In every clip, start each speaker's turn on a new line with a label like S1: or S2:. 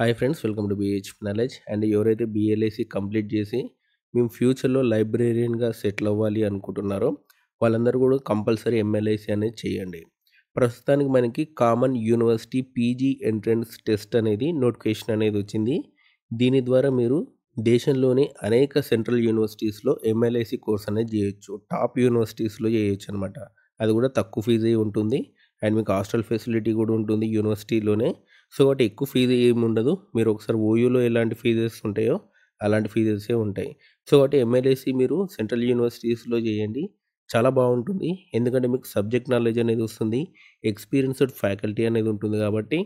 S1: Hi friends, welcome to BH knowledge. And ఎవరైతే BLAC complete చేసి మేము ఫ్యూచర్లో లైబ్రేరియన్గా సెటిల్ అవ్వాలి అనుకుంటున్నారో వాళ్ళందరూ కూడా కంపల్సరీ ఎంఎల్ఐసి అనేది చేయండి. ప్రస్తుతానికి మనకి common university PG entrance test అనేది నోటిఫికేషన్ అనేది వచ్చింది. దీని ద్వారా మీరు దేశంలోని అనేక సెంట్రల్ యూనివర్సిటీస్లో ఎంఎల్ఐసి కోర్స్ అనేది చేయొచ్చు. టాప్ యూనివర్సిటీస్లో చేయొచ్చు అనమాట. అది కూడా తక్కువ ఫీజే ఉంటుంది. అండ్ మీకు హాస్టల్ ఫెసిలిటీ కూడా ఉంటుంది యూనివర్సిటీలోనే. సో, కాబట్టి ఎక్కువ ఫీజు ఏముండదు. మీరు ఒకసారి ఓయూలో ఎలాంటి ఫీజెస్ ఉంటాయో అలాంటి ఫీజెసే ఉంటాయి. సో, కాబట్టి ఎంఎల్ఏసీ మీరు సెంట్రల్ యూనివర్సిటీస్‌లో చేయండి. చాలా బావుంటుంది. ఎందుకంటే మీకు సబ్జెక్ట్ నాలెడ్జ్ అనేది వస్తుంది. ఎక్స్‌పీరియన్స్‌డ్ ఫ్యాకల్టీ అనేది ఉంటుంది కాబట్టి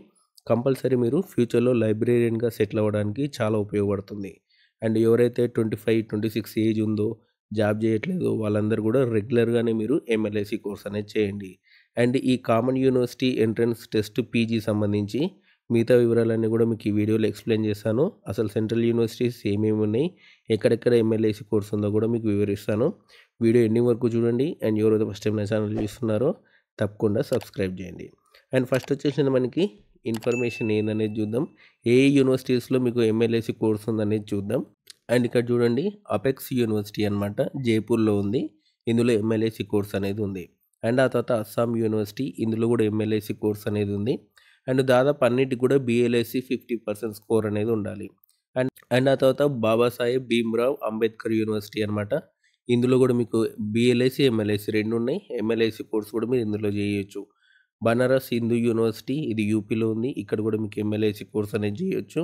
S1: కంపల్సరీ మీరు ఫ్యూచర్‌లో లైబ్రేరియన్‌గా సెటిల్ అవ్వడానికి చాలా ఉపయోగపడుతుంది. అండ్ ఎవరైతే 25, 26 ఏజ్ ఉందో, జాబ్ చేయట్లేదో వాళ్ళందరూ కూడా రెగ్యులర్‌గానే మీరు ఎంఎల్ఐసీ కోర్స్ అనేది చేయండి. అండ్ ఈ common university entrance test PG సంబంధించి మిగతా వివరాలన్నీ కూడా మీకు ఈ వీడియోలో ఎక్స్ప్లెయిన్ చేస్తాను. అసలు సెంట్రల్ యూనివర్సిటీస్ ఏమేమి ఉన్నాయి, ఎక్కడెక్కడ ఎంఎల్ఐసి కోర్స్ ఉందో కూడా మీకు వివరిస్తాను. వీడియో ఎండింగ్ వరకు చూడండి. అండ్ ఎవరైతే ఫస్ట్ టైం నా ఛానల్ చూస్తున్నారో తప్పకుండా సబ్స్క్రైబ్ చేయండి. అండ్ ఫస్ట్ వచ్చేసి మనకి ఇన్ఫర్మేషన్ ఏందనేది చూద్దాం. ఏ యూనివర్సిటీస్లో మీకు ఎంఎల్ఐసి కోర్స్ ఉందనేది చూద్దాం. అండ్ ఇక్కడ చూడండి, అపెక్స్ యూనివర్సిటీ అనమాట, జైపూర్లో ఉంది. ఇందులో ఎంఎల్ఐసి కోర్స్ అనేది ఉంది. అండ్ ఆ తర్వాత అస్సాం యూనివర్సిటీ, ఇందులో కూడా ఎంఎల్ఐసి కోర్స్ అనేది ఉంది. అండ్ దాదాపు అన్నిటికి కూడా బీఎల్ఐసి 50% స్కోర్ అనేది ఉండాలి. అండ్ అండ్ ఆ తర్వాత బాబాసాహెబ్ భీమ్రావ్ అంబేద్కర్ యూనివర్సిటీ అనమాట. ఇందులో కూడా మీకు బీఎల్ఐసి, ఎంఎల్ఐసి రెండు ఉన్నాయి. ఎంఎల్ఐసి కోర్స్ కూడా మీరు ఇందులో చేయొచ్చు. బనారస్ హిందూ యూనివర్సిటీ, ఇది యూపీలో ఉంది. ఇక్కడ కూడా మీకు ఎంఎల్ఐసి కోర్స్ అనేది చేయొచ్చు.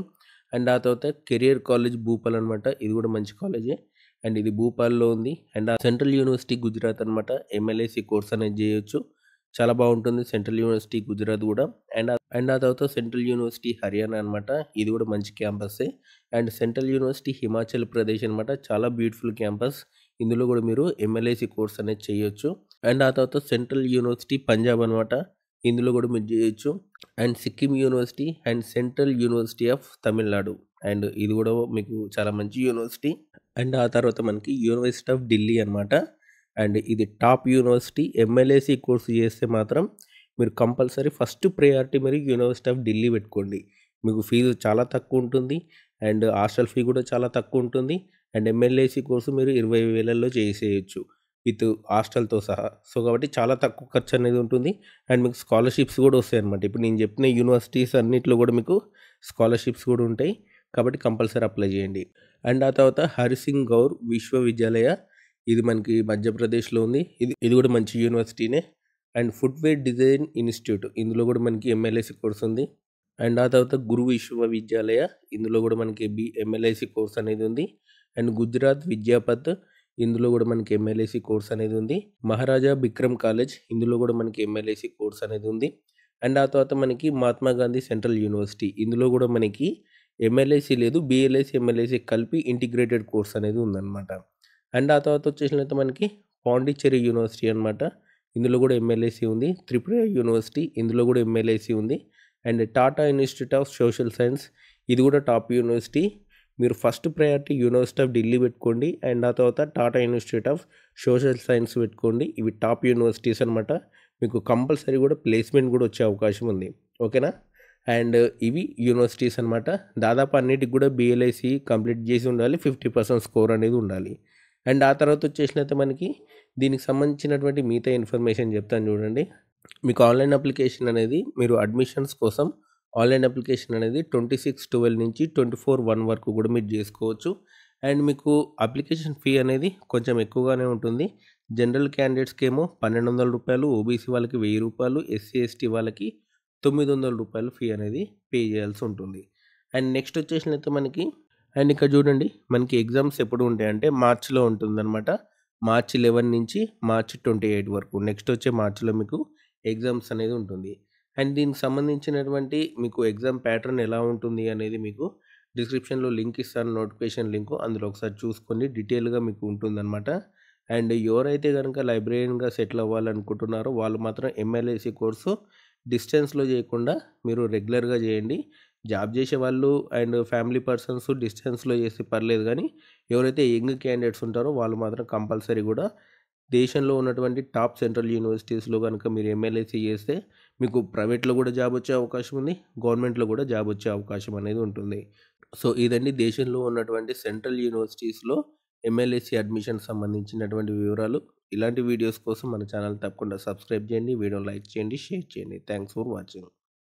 S1: అండ్ ఆ తర్వాత కెరియర్ కాలేజ్ భూపాల్ అనమాట, ఇది కూడా మంచి కాలేజే. అండ్ ఇది భూపాల్లో ఉంది. అండ్ ఆ సెంట్రల్ యూనివర్సిటీ గుజరాత్ అనమాట, ఎంఎల్ఐసి కోర్స్ అనేది చేయొచ్చు. చాలా బాగుంటుంది సెంట్రల్ యూనివర్సిటీ గుజరాత్ కూడా. అండ్ ఆ తర్వాత సెంట్రల్ యూనివర్సిటీ హర్యానా అనమాట, ఇది కూడా మంచి క్యాంపస్సే. And central university Himachal Pradesh అనమాట, చాలా బ్యూటిఫుల్ క్యాంపస్. ఇందులో కూడా మీరు ఎంఎల్ఐసి కోర్స్ అనేది చేయొచ్చు. అండ్ ఆ తర్వాత సెంట్రల్ యూనివర్సిటీ పంజాబ్ అనమాట, ఇందులో కూడా మీరు చేయొచ్చు. And Sikkim university and central university of Tamil Nadu, and ఇది కూడా మీకు చాలా మంచి యూనివర్సిటీ. అండ్ ఆ తర్వాత మనకి యూనివర్సిటీ ఆఫ్ ఢిల్లీ అనమాట, అండ్ ఇది టాప్ యూనివర్సిటీ. ఎంఎల్ఏసి కోర్సు చేస్తే మాత్రం మీరు కంపల్సరీ ఫస్ట్ ప్రయారిటీ మరి యూనివర్సిటీ ఆఫ్ ఢిల్లీ పెట్టుకోండి. మీకు ఫీజు చాలా తక్కువ ఉంటుంది. అండ్ హాస్టల్ ఫీ కూడా చాలా తక్కువ ఉంటుంది. అండ్ ఎంఎల్ఏసి కోర్సు మీరు 20,000లో చేసేయచ్చు విత్ హాస్టల్తో సహా. సో, కాబట్టి చాలా తక్కువ ఖర్చు అనేది ఉంటుంది. అండ్ మీకు స్కాలర్షిప్స్ కూడా వస్తాయి అనమాట. ఇప్పుడు నేను చెప్పిన యూనివర్సిటీస్ అన్నిట్లో కూడా మీకు స్కాలర్షిప్స్ కూడా ఉంటాయి. కాబట్టి కంపల్సరీ అప్లై చేయండి. అండ్ ఆ తర్వాత హరిసింగ్ గౌర్ విశ్వవిద్యాలయ, ఇది మనకి మధ్యప్రదేశ్లో ఉంది. ఇది కూడా మంచి యూనివర్సిటీనే. అండ్ ఫుట్వేర్ డిజైన్ ఇన్స్టిట్యూట్, ఇందులో కూడా మనకి ఎంఎల్ఐసి కోర్స్ ఉంది. అండ్ ఆ తర్వాత గురు విశ్వవిద్యాలయ, ఇందులో కూడా మనకి ఎంఎల్ఐసి కోర్స్ అనేది ఉంది. అండ్ గుజరాత్ విద్యాపథ్, ఇందులో కూడా మనకి ఎంఎల్ఐసి కోర్స్ అనేది ఉంది. మహారాజా బిక్రమ్ కాలేజ్, ఇందులో కూడా మనకి ఎంఎల్ఐసి కోర్స్ అనేది ఉంది. అండ్ ఆ తర్వాత మనకి మహాత్మా గాంధీ సెంట్రల్ యూనివర్సిటీ, ఇందులో కూడా మనకి ఎంఎల్ఐసి లేదు, బిఎల్ఐసి ఎంఎల్ఐసి కలిపి ఇంటిగ్రేటెడ్ కోర్స్ అనేది ఉందన్నమాట. అండ్ ఆ తర్వాత వచ్చేసినట్టు మనకి పాండిచ్చేరి యూనివర్సిటీ అనమాట, ఇందులో కూడా ఎంఎల్ఐసి ఉంది. త్రిపుర యూనివర్సిటీ, ఇందులో కూడా ఎంఎల్ఐసి ఉంది. And Tata institute of social science, ఇది కూడా టాప్ యూనివర్సిటీ. మీరు first priority university of Delhi పెట్టుకోండి. అండ్ ఆ తర్వాత Tata institute of social science పెట్టుకోండి. ఇవి టాప్ యూనివర్సిటీస్ అనమాట. మీకు కంపల్సరీ కూడా ప్లేస్మెంట్ కూడా వచ్చే అవకాశం ఉంది. ఓకేనా? అండ్ ఇవి యూనివర్సిటీస్ అనమాట. దాదాపు అన్నిటికి కూడా బిఎల్ఐసి కంప్లీట్ చేసి ఉండాలి. 50% స్కోర్ అనేది ఉండాలి. అండ్ ఆ తర్వాత వచ్చేసినట్టు మనకి దీనికి సంబంధించినటువంటి మిగతా ఇన్ఫర్మేషన్ చెప్తాను చూడండి. మీకు ఆన్లైన్ అప్లికేషన్ అనేది, మీరు అడ్మిషన్స్ కోసం ఆన్లైన్ అప్లికేషన్ అనేది 26/12 నుంచి 24/1 వరకు కూడా మీరు చేసుకోవచ్చు. అండ్ మీకు అప్లికేషన్ ఫీ అనేది కొంచెం ఎక్కువగానే ఉంటుంది. జనరల్ క్యాండిడేట్స్కి ఏమో రూ. 1,200, ఓబీసీ వాళ్ళకి రూ. 1,000, ఎస్సీ ఎస్టీ వాళ్ళకి రూ. 900 ఫీ అనేది పే చేయాల్సి ఉంటుంది. అండ్ నెక్స్ట్ వచ్చేసినట్టు మనకి, అండ్ ఇక్కడ చూడండి మనకి ఎగ్జామ్స్ ఎప్పుడు ఉంటాయంటే మార్చ్లో ఉంటుందన్నమాట. మార్చ్ 11 నుంచి మార్చ్ 28 వరకు, నెక్స్ట్ వచ్చే మార్చ్లో మీకు ఎగ్జామ్స్ అనేది ఉంటుంది. అండ్ దీనికి సంబంధించినటువంటి మీకు ఎగ్జామ్ ప్యాటర్న్ ఎలా ఉంటుంది అనేది మీకు డిస్క్రిప్షన్లో లింక్ ఇస్తాను, నోటిఫికేషన్ లింకు, అందులో ఒకసారి చూసుకొని డీటెయిల్గా మీకు ఉంటుందన్నమాట. అండ్ ఎవరైతే కనుక లైబ్రేరియన్గా సెటిల్ అవ్వాలనుకుంటున్నారో వాళ్ళు మాత్రం ఎంఎల్ఐసి కోర్సు డిస్టెన్స్లో చేయకుండా మీరు రెగ్యులర్గా చేయండి. జాబ్ చేసేవాళ్ళు అండ్ ఫ్యామిలీ పర్సన్స్ డిస్టెన్స్లో చేస్తే పర్లేదు, కానీ ఎవరైతే యంగ్ క్యాండిడేట్స్ ఉంటారో వాళ్ళు మాత్రం కంపల్సరీ కూడా దేశంలో ఉన్నటువంటి టాప్ సెంట్రల్ యూనివర్సిటీస్‌లో గనుక మీరు ఎంఎల్ఐసీ చేస్తే మీకు ప్రైవేట్‌లో కూడా జాబ్ వచ్చే అవకాశం ఉంది. గవర్నమెంట్‌లో కూడా జాబ్ వచ్చే అవకాశం అనేది ఉంటుంది. సో, ఇదండి దేశంలో ఉన్నటువంటి సెంట్రల్ యూనివర్సిటీస్‌లో ఎంఎల్ఐసీ అడ్మిషన్ సంబంధించినటువంటి వివరాలు. ఇలాంటి వీడియోస్ కోసం మన ఛానల్ తప్పకుండా సబ్స్క్రైబ్ చేయండి. వీడియోని లైక్ చేయండి, షేర్ చేయండి. Thanks for watching.